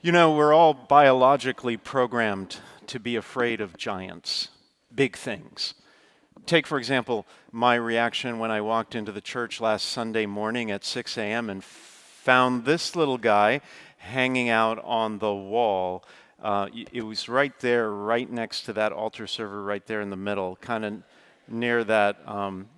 You know, we're all biologically programmed to be afraid of giants, big things. Take, for example, my reaction when I walked into the church last Sunday morning at 6 a.m. and found this little guy hanging out on the wall. It was right there, right next to that altar server, right there in the middle, kind of near that.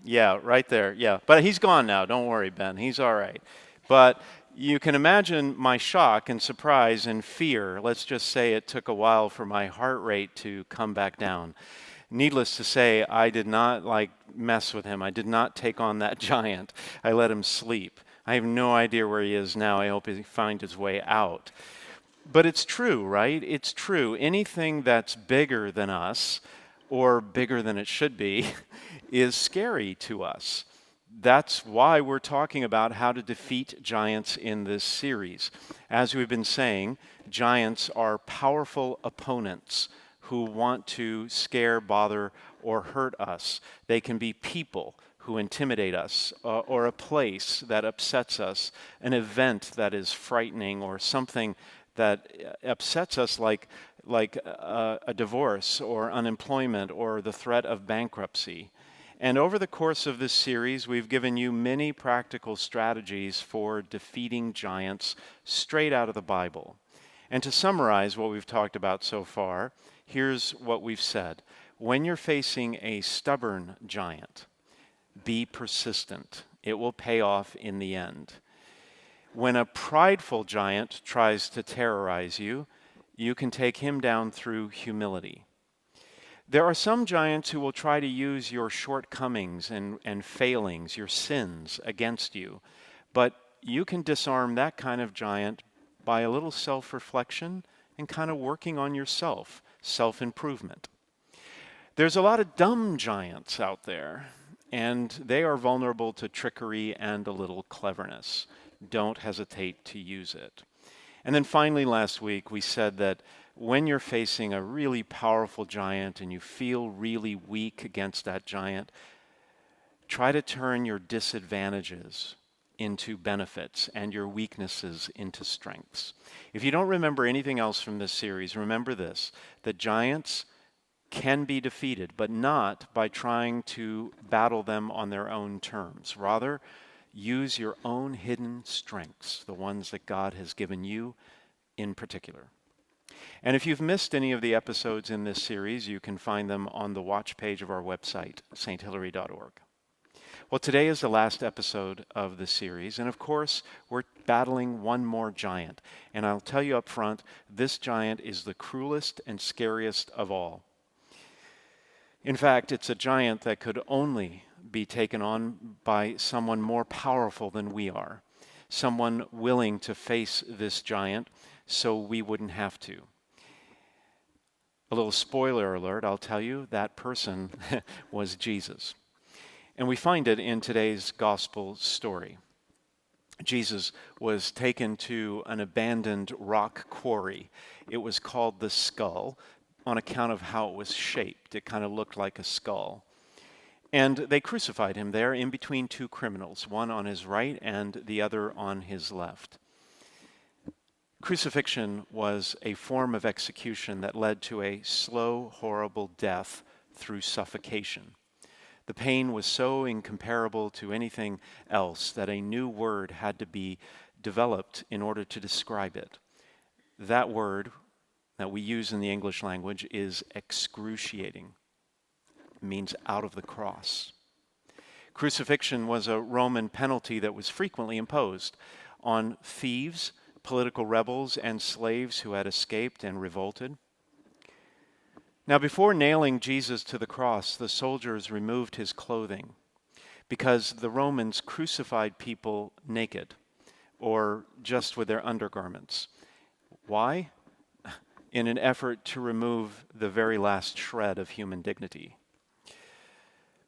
Yeah, right there. Yeah, but he's gone now. Don't worry, Ben. He's all right. But you can imagine my shock and surprise and fear. Let's just say it took a while for my heart rate to come back down. Needless to say, I did not mess with him. I did not take on that giant. I let him sleep. I have no idea where he is now. I hope he finds his way out. But it's true, right? It's true. Anything that's bigger than us or bigger than it should be is scary to us. That's why we're talking about how to defeat giants in this series. As we've been saying, giants are powerful opponents who want to scare, bother, or hurt us. They can be people who intimidate us, or a place that upsets us, an event that is frightening, or something that upsets us like a divorce or unemployment or the threat of bankruptcy. And over the course of this series, we've given you many practical strategies for defeating giants straight out of the Bible. And to summarize what we've talked about so far, here's what we've said. When you're facing a stubborn giant, be persistent. It will pay off in the end. When a prideful giant tries to terrorize you, you can take him down through humility. There are some giants who will try to use your shortcomings and failings, your sins, against you. But you can disarm that kind of giant by a little self-reflection and kind of working on yourself, self-improvement. There's a lot of dumb giants out there, and they are vulnerable to trickery and a little cleverness. Don't hesitate to use it. And then finally, last week, we said that when you're facing a really powerful giant and you feel really weak against that giant, try to turn your disadvantages into benefits and your weaknesses into strengths. If you don't remember anything else from this series, remember this: that giants can be defeated, but not by trying to battle them on their own terms. Rather, use your own hidden strengths, the ones that God has given you in particular. And if you've missed any of the episodes in this series, you can find them on the watch page of our website, sthilary.org. Well, today is the last episode of the series, and of course, we're battling one more giant. And I'll tell you up front, this giant is the cruelest and scariest of all. In fact, it's a giant that could only be taken on by someone more powerful than we are, someone willing to face this giant so we wouldn't have to. A little spoiler alert, I'll tell you, that person was Jesus. And we find it in today's gospel story. Jesus was taken to an abandoned rock quarry. It was called the Skull on account of how it was shaped. It kind of looked like a skull. And they crucified him there in between two criminals, one on his right and the other on his left. Crucifixion was a form of execution that led to a slow, horrible death through suffocation. The pain was so incomparable to anything else that a new word had to be developed in order to describe it. That word that we use in the English language is excruciating. It means out of the cross. Crucifixion was a Roman penalty that was frequently imposed on thieves, political rebels, and slaves who had escaped and revolted. Now, before nailing Jesus to the cross, the soldiers removed his clothing because the Romans crucified people naked or just with their undergarments. Why? In an effort to remove the very last shred of human dignity.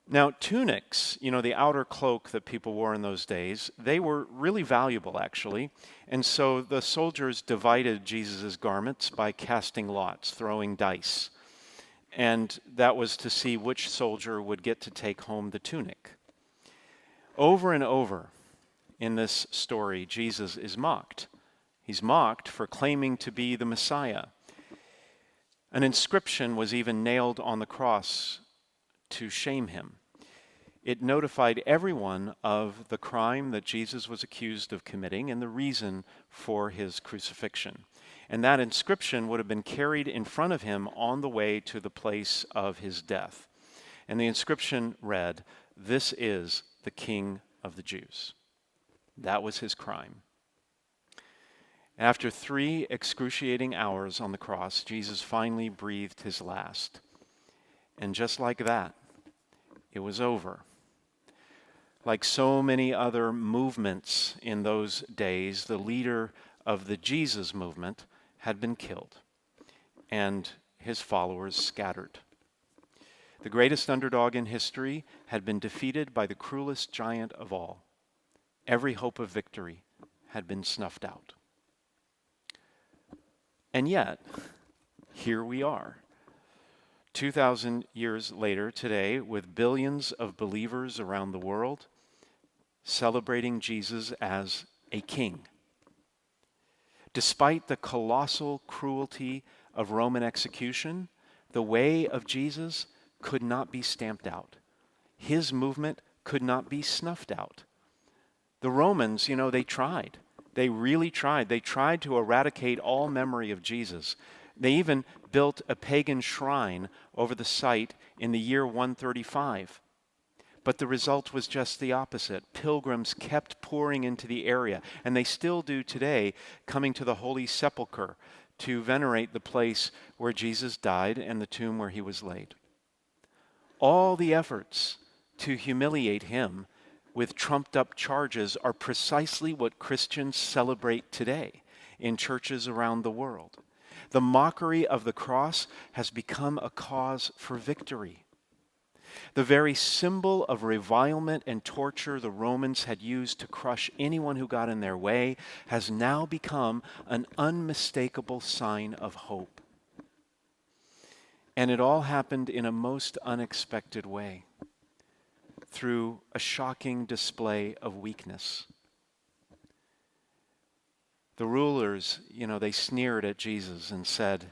Now, tunics, the outer cloak that people wore in those days, they were really valuable, actually. And so the soldiers divided Jesus' garments by casting lots, throwing dice. And that was to see which soldier would get to take home the tunic. Over and over in this story, Jesus is mocked. He's mocked for claiming to be the Messiah. An inscription was even nailed on the cross to shame him. It notified everyone of the crime that Jesus was accused of committing and the reason for his crucifixion. And that inscription would have been carried in front of him on the way to the place of his death. And the inscription read, "This is the King of the Jews." That was his crime. After 3 excruciating hours on the cross, Jesus finally breathed his last. And just like that, it was over. Like so many other movements in those days, the leader of the Jesus movement had been killed, and his followers scattered. The greatest underdog in history had been defeated by the cruelest giant of all. Every hope of victory had been snuffed out. And yet, here we are, 2,000 years later today, with billions of believers around the world celebrating Jesus as a king. Despite the colossal cruelty of Roman execution, the way of Jesus could not be stamped out. His movement could not be snuffed out. The Romans, they tried. They really tried. They tried to eradicate all memory of Jesus. They even built a pagan shrine over the site in the year 135. But the result was just the opposite. Pilgrims kept pouring into the area, and they still do today, coming to the Holy Sepulchre to venerate the place where Jesus died and the tomb where he was laid. All the efforts to humiliate him with trumped-up charges are precisely what Christians celebrate today in churches around the world. The mockery of the cross has become a cause for victory. The very symbol of revilement and torture the Romans had used to crush anyone who got in their way has now become an unmistakable sign of hope. And it all happened in a most unexpected way, through a shocking display of weakness. The rulers, they sneered at Jesus and said,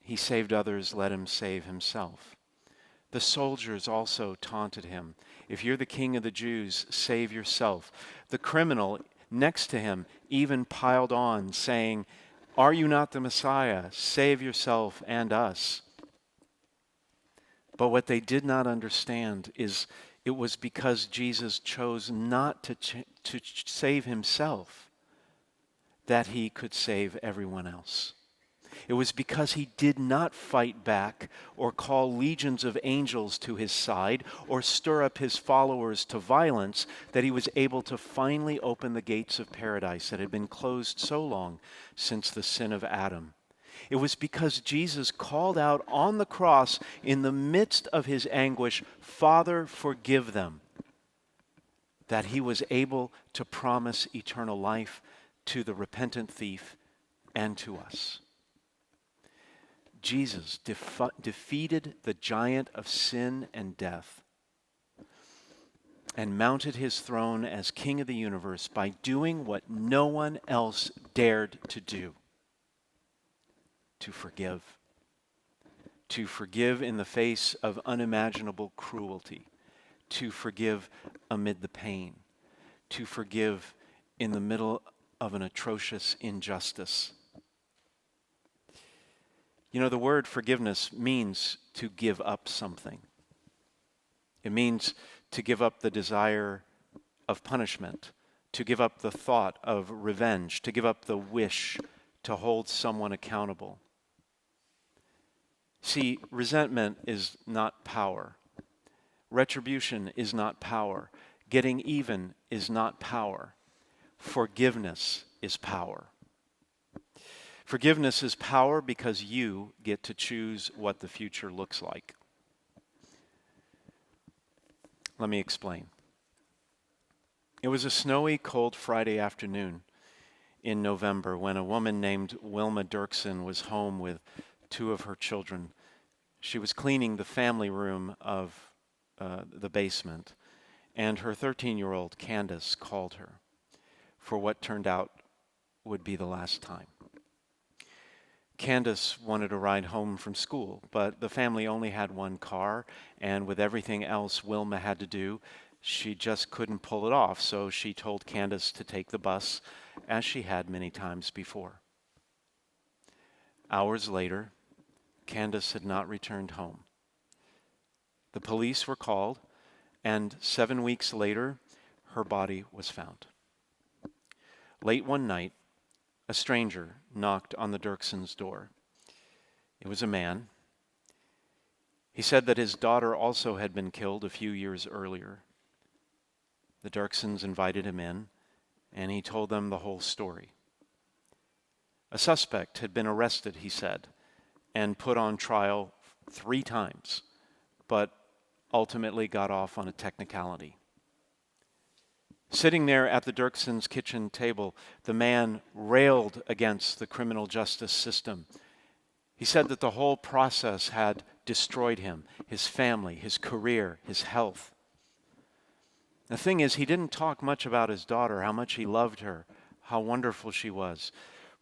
"He saved others, let him save himself." The soldiers also taunted him. "If you're the king of the Jews, save yourself." The criminal next to him even piled on, saying, "Are you not the Messiah? Save yourself and us." But what they did not understand is it was because Jesus chose not to save himself that he could save everyone else. It was because he did not fight back or call legions of angels to his side or stir up his followers to violence that he was able to finally open the gates of paradise that had been closed so long since the sin of Adam. It was because Jesus called out on the cross in the midst of his anguish, "Father, forgive them," that he was able to promise eternal life to the repentant thief and to us. Jesus defeated the giant of sin and death and mounted his throne as King of the universe by doing what no one else dared to do: to forgive. To forgive in the face of unimaginable cruelty. To forgive amid the pain. To forgive in the middle of an atrocious injustice. The word forgiveness means to give up something. It means to give up the desire of punishment, to give up the thought of revenge, to give up the wish to hold someone accountable. See, resentment is not power. Retribution is not power. Getting even is not power. Forgiveness is power. Forgiveness is power because you get to choose what the future looks like. Let me explain. It was a snowy, cold Friday afternoon in November when a woman named Wilma Dirksen was home with 2 of her children. She was cleaning the family room of the basement, and her 13-year-old Candace called her for what turned out would be the last time. Candace wanted a ride home from school, but the family only had one car, and with everything else Wilma had to do, she just couldn't pull it off, so she told Candace to take the bus, as she had many times before. Hours later, Candace had not returned home. The police were called, and 7 weeks later, her body was found. Late one night, a stranger knocked on the Dirksons' door. It was a man. He said that his daughter also had been killed a few years earlier. The Dirksons invited him in, and he told them the whole story. A suspect had been arrested, he said, and put on trial 3 times, but ultimately got off on a technicality. Sitting there at the Dirksons' kitchen table, the man railed against the criminal justice system. He said that the whole process had destroyed him, his family, his career, his health. The thing is, he didn't talk much about his daughter, how much he loved her, how wonderful she was.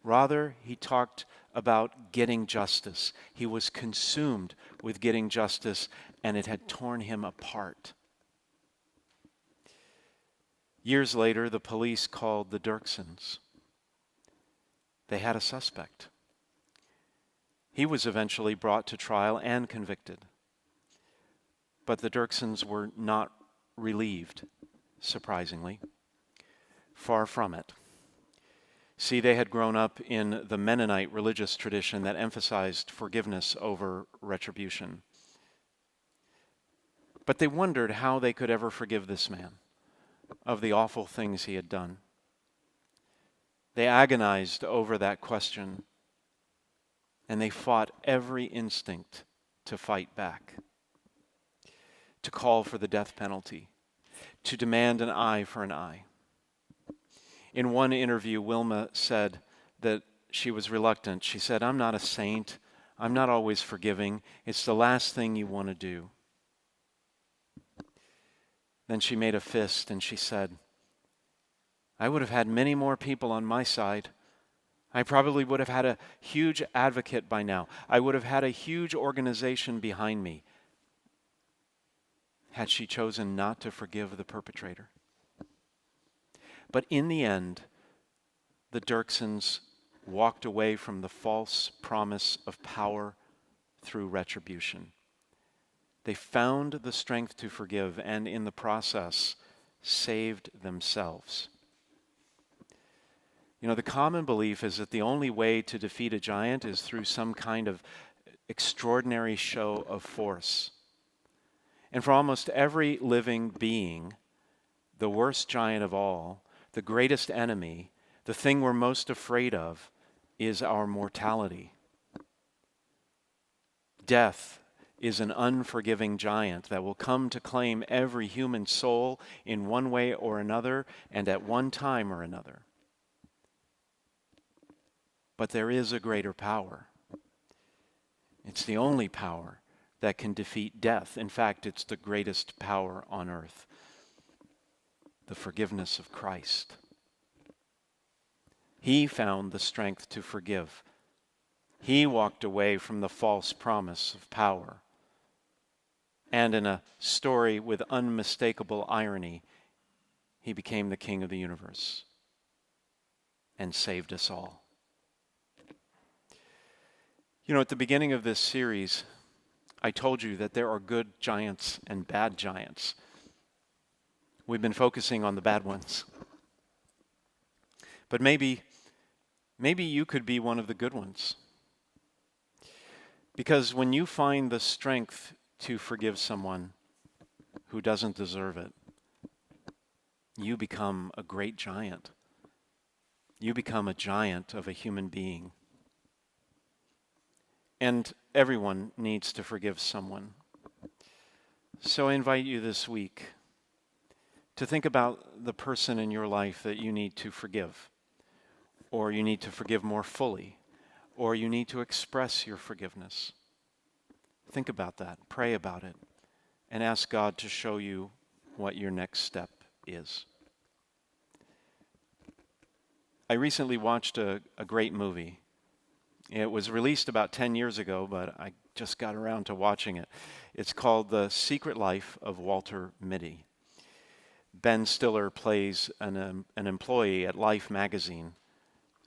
Rather, he talked about getting justice. He was consumed with getting justice, and it had torn him apart. Years later, the police called the Dirksons. They had a suspect. He was eventually brought to trial and convicted. But the Dirksons were not relieved, surprisingly. Far from it. See, they had grown up in the Mennonite religious tradition that emphasized forgiveness over retribution. But they wondered how they could ever forgive this man of the awful things he had done. They agonized over that question, and they fought every instinct to fight back, to call for the death penalty, to demand an eye for an eye. In one interview, Wilma said that she was reluctant. She said, "I'm not a saint. I'm not always forgiving. It's the last thing you want to do." Then she made a fist and she said, "I would have had many more people on my side. I probably would have had a huge advocate by now. I would have had a huge organization behind me had she chosen not to forgive the perpetrator." But in the end, the Dirksons walked away from the false promise of power through retribution. They found the strength to forgive, and in the process, saved themselves. You know, the common belief is that the only way to defeat a giant is through some kind of extraordinary show of force. And for almost every living being, the worst giant of all, the greatest enemy, the thing we're most afraid of, is our mortality. Death is an unforgiving giant that will come to claim every human soul in one way or another and at one time or another. But there is a greater power. It's the only power that can defeat death. In fact, it's the greatest power on earth. The forgiveness of Christ. He found the strength to forgive. He walked away from the false promise of power. And in a story with unmistakable irony, he became the King of the universe and saved us all. You know, at the beginning of this series, I told you that there are good giants and bad giants. We've been focusing on the bad ones. But maybe you could be one of the good ones. Because when you find the strength to forgive someone who doesn't deserve it, you become a great giant. You become a giant of a human being. And everyone needs to forgive someone. So I invite you this week to think about the person in your life that you need to forgive, or you need to forgive more fully, or you need to express your forgiveness. Think about that, pray about it, and ask God to show you what your next step is. I recently watched a great movie. It was released about 10 years ago, but I just got around to watching it. It's called The Secret Life of Walter Mitty. Ben Stiller plays an employee at Life magazine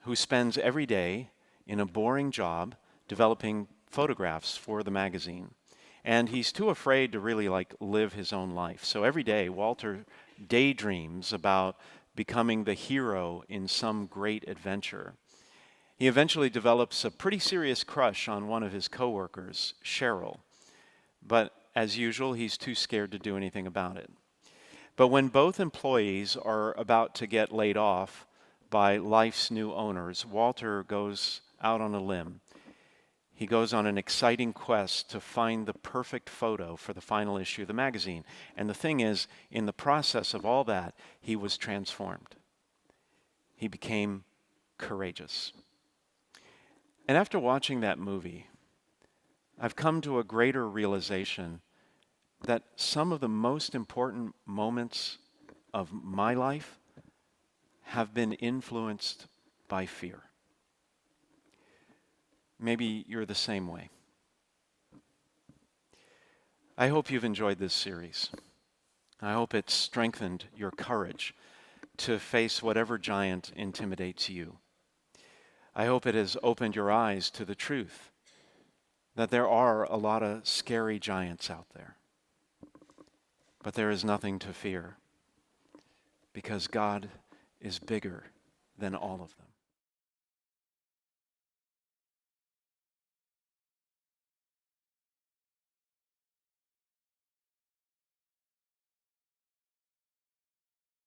who spends every day in a boring job developing photographs for the magazine. And he's too afraid to really live his own life. So every day, Walter daydreams about becoming the hero in some great adventure. He eventually develops a pretty serious crush on one of his coworkers, Cheryl. But as usual, he's too scared to do anything about it. But when both employees are about to get laid off by Life's new owners, Walter goes out on a limb. He goes on an exciting quest to find the perfect photo for the final issue of the magazine. And the thing is, in the process of all that, he was transformed. He became courageous. And after watching that movie, I've come to a greater realization that some of the most important moments of my life have been influenced by fear. Maybe you're the same way. I hope you've enjoyed this series. I hope it's strengthened your courage to face whatever giant intimidates you. I hope it has opened your eyes to the truth that there are a lot of scary giants out there. But there is nothing to fear because God is bigger than all of them.